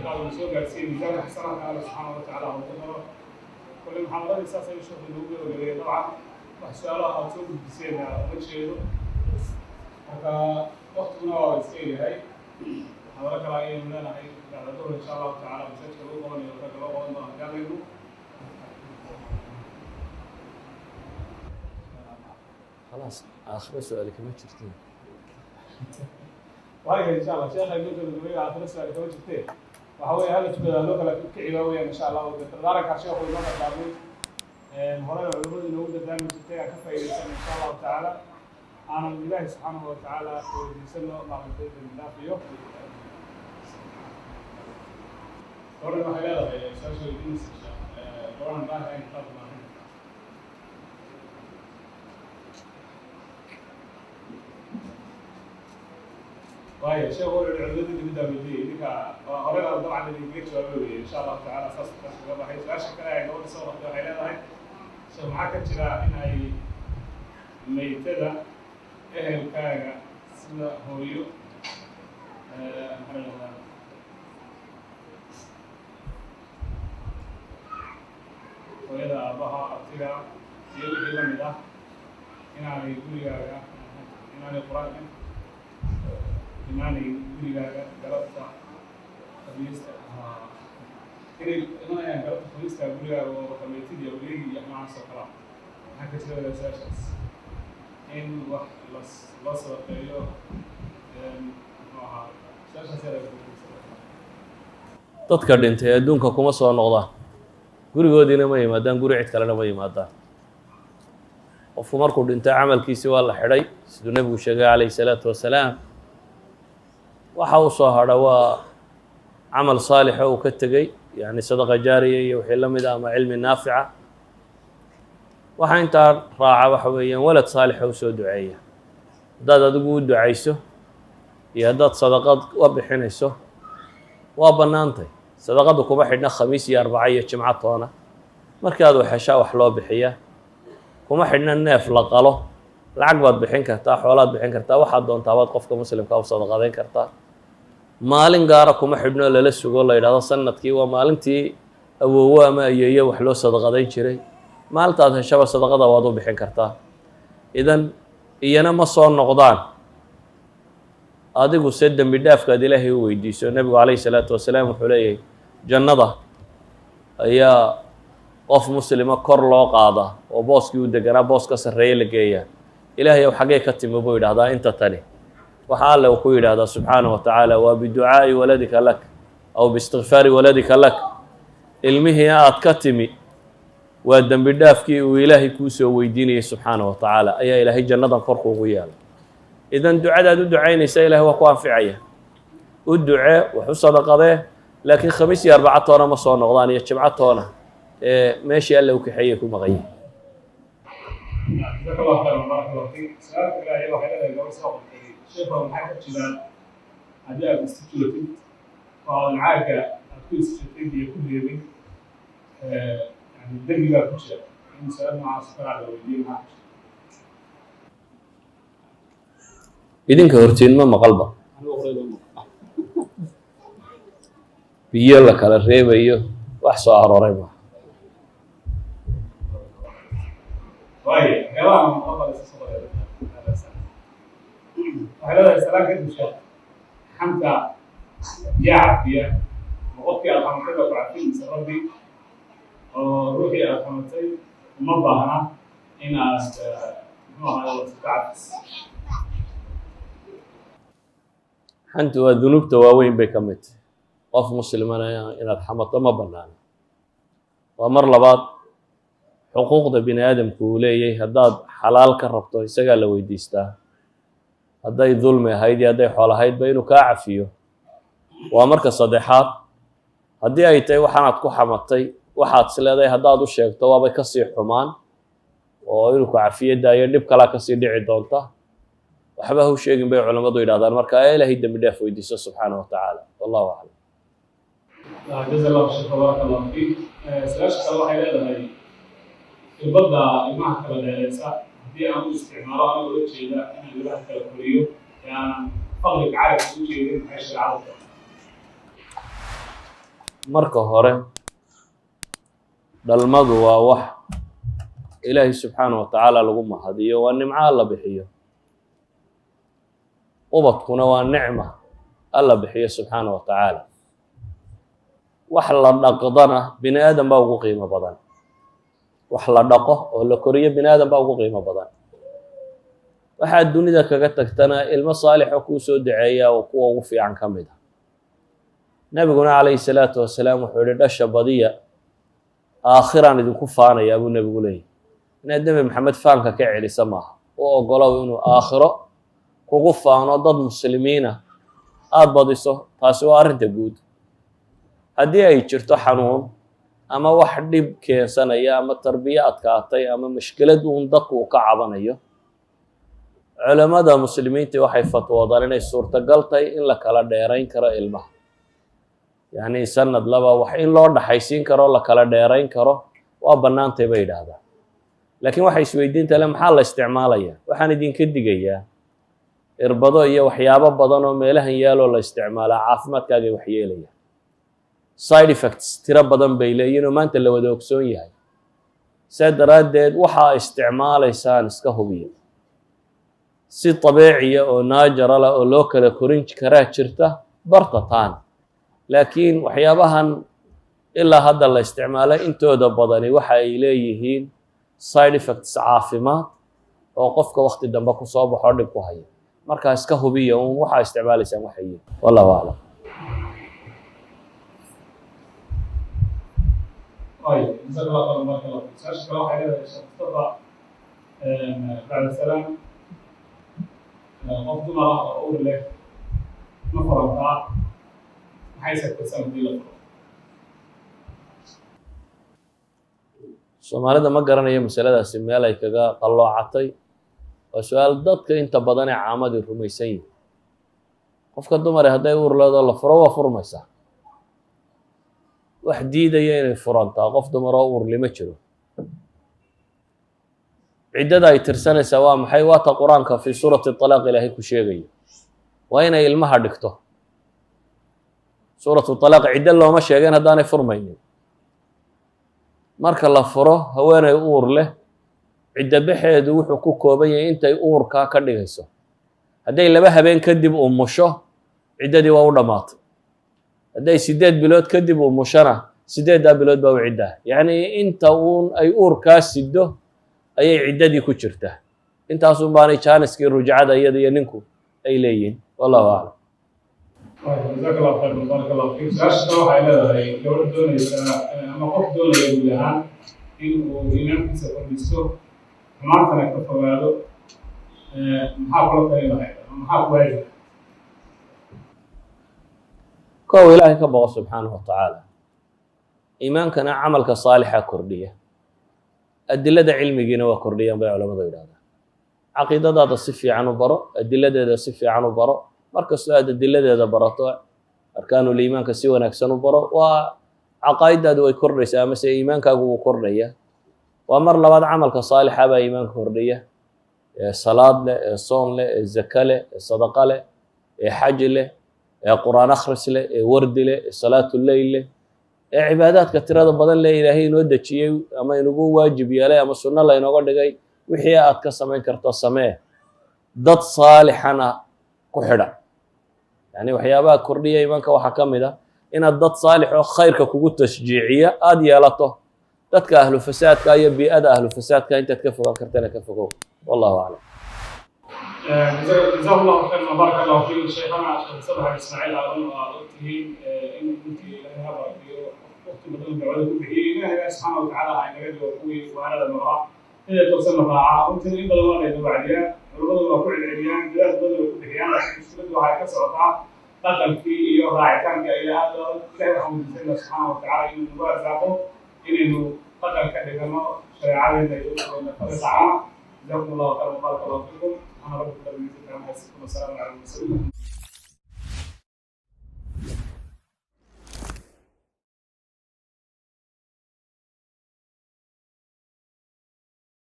قال مسؤول قاسين ميزان حسنات الله سبحانه وتعالى وقدره كل محاضرات أساسا يشوف النوبة وقبل طبعا وحسألها أوتوب بسينا وجهه هذا وقت من أول سير هاي حضرتك رأي من أنا هاي على دور إن شاء الله تعالى بسيط الأول من يوم الأول الله قابله خلاص آخر سؤالك ما شفتين وهي إن شاء الله شيخ يقول لك آخر سؤالك ما شفتين وحوي هذا تبدأ لك كعباوية إن شاء الله وتدارك على شيخ ويقول لك هنا العلوم اللي هو دائما شفتين كفى إن شاء الله تعالى أنا من الله سبحانه وتعالى ويسلم الله بإذن الله في يوم قرن ما هذا سوشيال دينس قرن ما هي كتاب ما هي طيب شيء هو العلوم اللي بدأ بدي إذا قرنا طبعا اللي يجيك شوي إن شاء الله تعالى أساس قبل هاي سؤال كذا يعني هو صور ده هاي هاي شو معك كذا إن هاي ميتة ehelkaaga sida hooyo hooyada aabaha abtiga iyo wixii la mid ah inaanay gurigaaga inaanay qur-aanka inaanay gurigaaga galabta khamiista inay imanayaan galabta khamiista gurigaaga oo kameetid iyo wareegi iyo noocaas oo kala maxaa ka jira wadaashaashaas in wax la sadaqeeyo dadka dhintay adduunka kuma soo noqdaan gurigoodiina ma yimaadaan guri cid kalena ma yimaadaan qofku markuu dhintay camalkiisii waa la xidhay siduu nebigu sheegay calayhi salaatu wasalaam waxa uu soo hadha waa camal saalixa uu ka tegey yani sadaqa jaariya iyo wixii la mid ah ama cilmi naafica waxaa intaa raaca waxa weeyaan walad saalixa u soo duceeya haddaad adigu u ducayso iyo haddaad sadaqad u bixinayso waa bannaantay sadaqadu kuma xidhna khamiis iyo arbaca iyo jimco toona markaad waxeshaa wax loo bixiya kuma xidhna neef la qalo lacag baad bixin kartaa xoolaad bixin kartaa waxaad doontaa baad qofka muslimka u sadaqadayn kartaa maalin gaara kuma xidhno lala sugo la yidhahdo sanadkii waa maalintii awoowo ama ayeeyo wax loo sadaqadayn jiray maalintaad heshaba sadaqada waad u bixin kartaa idan iyana ma soo noqdaan adigu se dembi dhaafkaad ilaahay u weydiiso nebigu calayhi salaatu wasalaam wuxuu leeyahay jannada ayaa qof muslima kor loo qaadaa oo booskii u deganaa boos ka sarreeye la geeyaa ilaahay ow xaggee ka timi buu yidhahdaa inta tani waxa alle uu ku yidhaahdaa subxaanahu wa tacaala waa biducaa'i waladika lak aw biistikfaari waladika lak ilmihii aad ka timi waa dembi dhaafkii uu ilaahay kuu soo weydiinayay subxaanahu wa tacaala ayaa ilaahay jannadan korku ugu yaalay idan ducadaad u ducaynaysa ilahay waa ku anficaya u ducee wax u sadaqadee laakiin khamiis iyo arbaca toona ma soo noqdaan iyo jimco toona meeshii alle u kaxeeyey ku maqanyay جزاك الله خيرا بارك الله فيك سؤالك إلهي waxay leedahay gabar soo qortay sheekha maxaa ka jiraan haddii aad istijootid oo aadan caaga aad ku istijootid iyo ku reebin yani dembigaa ku jira in su-aal noocaas kalaa la weydiiyo maxaa idinka hortiin ma maqalba biyo la kala reebayo wax soo arooray ma waayo waxyaabaha maqalba soo waxay leedahay salaan kadib sheekh xamta yaa cafiya ma qofkii aad xamatay baa ku cafinaysa rabbi oo ruuxii aad xamatay uma baahna in aad muxuu ahaay ka cafis xantu waa dunuubta waaweyn bay ka mid tahay qof muslimana inaad xamato ma banaano waa mar labaad xuquuqda bini aadamku uu leeyahay haddaad xalaal ka rabto isagaa la weydiistaa hadday dulmi ahayd iyo hadday xool ahaydba inuu kaa cafiyo waa marka saddexaad haddii ay tahay waxaanaad ku xamatay waxaad is leedahay haddaad u sheegto waabay kasii xumaan oo inuu ku cafiyo daayo dhib kalaa kasii dhici doonta waxba ha u sheegin bay culammadu yidhahdaan marka ilaahay dembi dhaaf weydiiso subxaanahu wa tacaala wallahu aclam جزا الله شيخ بارك الله فيك سؤال kale waxay leedahay irbadda ilmaha kala dheereysa haddii aan u isticmaalo anigoo la jeeda inaan ilaha kala koriyo ee aanan fadliga carabka u jeedin maxay shareecadu tahay marka hore dhalmadu waa wax ilaahay subxaanaه wa tacaala lagu mahadiyo, waa nimco alla bixiyo. ubadkuna waa nicma alla bixiyo subxaanaه wa tacaala. wax la dhaqdana bini aadam baa ugu qiimo badan. wax la dhaqo oo la koriyo bini aadam baa ugu qiimo badan. waxaad dunida kaga tagtana ilmo saalixo kuu soo duceeyaa oo kuwa ugu fiican ka mid ah. nebiguna calayhi salaatu wasalaam wuxuu yihi dhasha badiya aakhiraan idinku faanayaa buu nebigu leeyahy. inaad nebi maxamed faanka ka celisa maaha, u ogolow inuu aakhiro kugu faano dad muslimiina aada badiso. taasi waa arrinta guud. haddii ay jirto xanuun ama wax dhib keensanaya ama tarbiye adkaatay ama mushkilad uun dadku uu ka cabanayo, culamada muslimiinta waxay fatwoodaan inay suurtagal tahay in la kala dheerayn karo ilmaha. yacni sanad laba wax in loo dhaxaysiin karo la kala dheerayn karo waa bannaantay bay yidhaahdaan. laakiin waxay isweydiinta le maxaa la isticmaalaya? waxaan idinka digayaa irbado iyo waxyaabo badan oo meelahan yaaloo la isticmaalaa caafimaadkaagay waxyeelaya. side effects tiro badan bay leeyihin oo maanta la wada ogsoon yahay. saa daraaddeed waxaa isticmaalaysaan iska hubiya. si dabeeciya oo naajarala oo loo kala korin karaa jirta bartataan. laakiin waxyaabahan ilaa hadda la isticmaalay intooda badani waxa ay leeyihiin side effects caafimaad oo qofka waqti dambe ku soo baxo dhib ku haya. markaa iska hubiya uun waxaa isticmaalaysaan waxay. wallahu aclam. طيب جزاك الله خيرا بارك الله فيك. سؤال كلام حاجه شخصيه بعد السلام قفت ما اقول لك نفرضها حيث التسامح دي لك. soomaalida ma garanayo masaladaasi meel ay kaga qalloocatay. waa su-aal dadka inta badan ee caamadii rumaysan yihin. qofka dumare hadday uur leedo la furo waa furmaysaa. wax diidaya inay furantaa qof dumaroo uurli ma jiro. ciddada ay tirsanaysaa waa maxay? waata qur-aanka fii suurati طalaaq ilaahay ku sheegayo. waa inay ilmaha dhigto. suuratu طalaaq ciddo looma sheegeen haddaanay furmaynin. marka la furo haweenay uur leh ciddo baxeedu wuxuu ku kooban yahay intay uurkaa ka dhigayso. hadday 2 habeen kadib umusho ciddadii waa u dhammaatay. hadday 8 bilood kadib umushana 8daa bilood baa u ciddaa. yacni inta uun ay uurkaa sido ayay ciddadii ku jirtaa. intaasun baanay jaaniskii rujcada iyada iyo ninku ay leeyihin. wallahu aclam. جزاك الله خير بارك الله فيك. سؤال waxay leedahay gabadh doonaysa ama qof doonaya guud ahaan inuu iimaankiisa kordhisto xumaantana ka fogaado maxaa kula talin lahayd ama maxaa ku waajiba? kow ilaahay ka boqo subxaanahu wa tacaala. iimaankana camalka saalixa kordhiya. adilada cilmigiina waa kordhiyaan bay culamadu yidhahdaan. caqiidadaada si fiican u baro, adiladeeda si fiican u baro. markastoo aad adiladeeda barato arkaanuul iimaanka si wanaagsan u baro waa caqaa'idaadu way kordhaysaa amase iimaankaagu wuu kordhaya. waa mar labaad camalka saalixa baa iimaanka kordhiya. ee salaad leh, ee soon leh, ee zaka leh, ee sadaqa leh, ee xaj leh, ee qur-aan akhris leh, ee wardi leh, ee salaatuleyl leh, ee cibaadaadka tirada badan leh ilaahay inoo dejiyey ama inugu waajib yeelay ama sunno laynooga dhigay. wixii aad ka samayn karto samee. dad saalixana ku xidha. yani waxyaabaha kordhiya iimaanka waxaa ka mid ah inaad dad saalix oo khayrka kugu tashjiiciya aada yeelato. dadka ahlu fasaadka iyo bii'ada ahlu fasaadka intaad ka fogaan kartana ka fogow. wallahu aclam. جزاك الله خيرا بارك الله فيك. شيخنا الشيخ صبحي اسماعيل اظن قلتين ان كنت هذا في وقت بدل بعد به الله سبحانه وتعالى عن رجل وقوي وهذا المراه اذا توصلنا راعه وانت اللي بدل ما بعدها والبدل ما كل العيان بلاد بدل وكبحيان لكن مشكلته هاي كسرتها قدم في راعتان الى هذا الله يرحمه سبحانه وتعالى انه نوازعه انه قدم كلمه شريعه اللي فرضها. جزاكم الله خيرا وبارك الله فيكم. أنا رب العالمين. السلام عليكم ورحمة الله وبركاته.